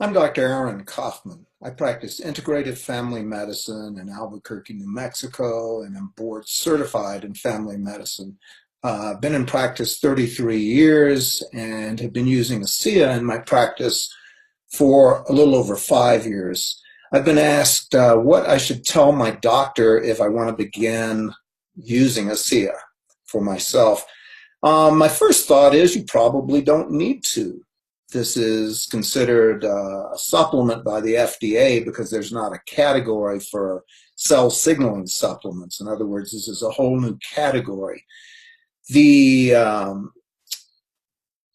I'm Dr. Aaron Kaufman. I practice integrative family medicine in Albuquerque, New Mexico, and I'm board certified in family medicine. I've been in practice 33 years and have been using ASEA in my practice for a little over 5 years. I've been asked what I should tell my doctor if I want to begin using ASEA for myself. My first thought is you probably don't need to. This is considered a supplement by the FDA because there's not a category for cell signaling supplements. In other words, this is a whole new category. The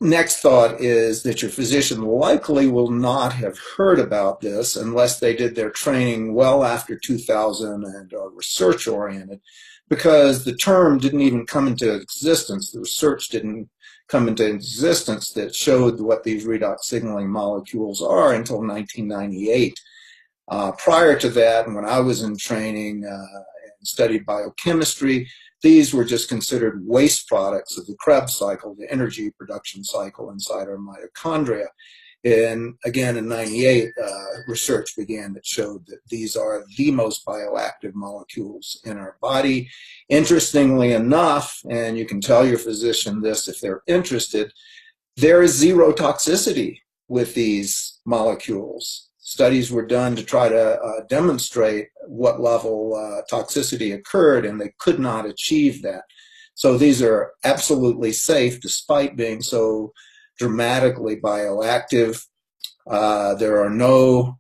next thought is that your physician likely will not have heard about this unless they did their training well after 2000 and are research oriented, because the term didn't even come into existence. The research didn't come into existence that showed what these redox signaling molecules are until 1998. Prior to that, and when I was in training and studied biochemistry, these were just considered waste products of the Krebs cycle, the energy production cycle inside our mitochondria. And again, in 98, research began that showed that these are the most bioactive molecules in our body. Interestingly enough, and you can tell your physician this if they're interested, there is zero toxicity with these molecules. Studies were done to try to demonstrate what level toxicity occurred, and they could not achieve that. So these are absolutely safe despite being so dramatically bioactive. There are no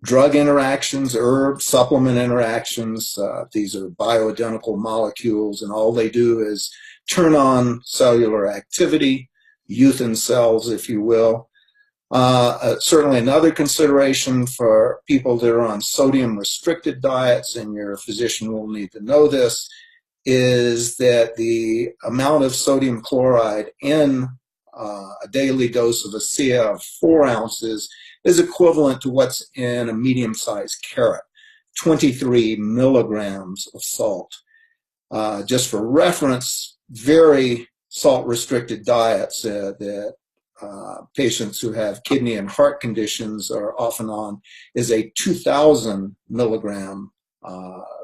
drug interactions, herb supplement interactions. These are bioidentical molecules, and all they do is turn on cellular activity, youth in cells, if you will. Certainly another consideration for people that are on sodium-restricted diets, and your physician will need to know this, is that the amount of sodium chloride in a daily dose of ASEA of 4 ounces is equivalent to what's in a medium-sized carrot, 23 milligrams of salt. Just for reference, very salt-restricted diets that patients who have kidney and heart conditions are often on is a 2,000 milligram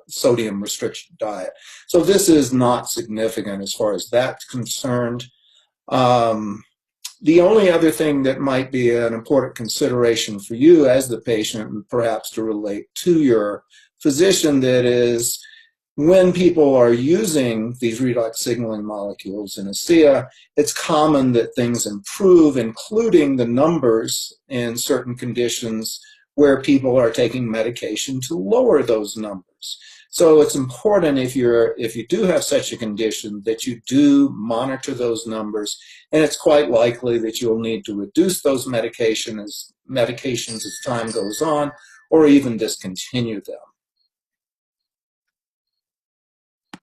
sodium restriction diet. So this is not significant as far as that's concerned. The only other thing that might be an important consideration for you as the patient, and perhaps to relate to your physician, that is, when people are using these redox signaling molecules in ASEA, it's common that things improve, including the numbers in certain conditions where people are taking medication to lower those numbers. So it's important if you do have such a condition that you do monitor those numbers, and it's quite likely that you'll need to reduce those medications as time goes on, or even discontinue them.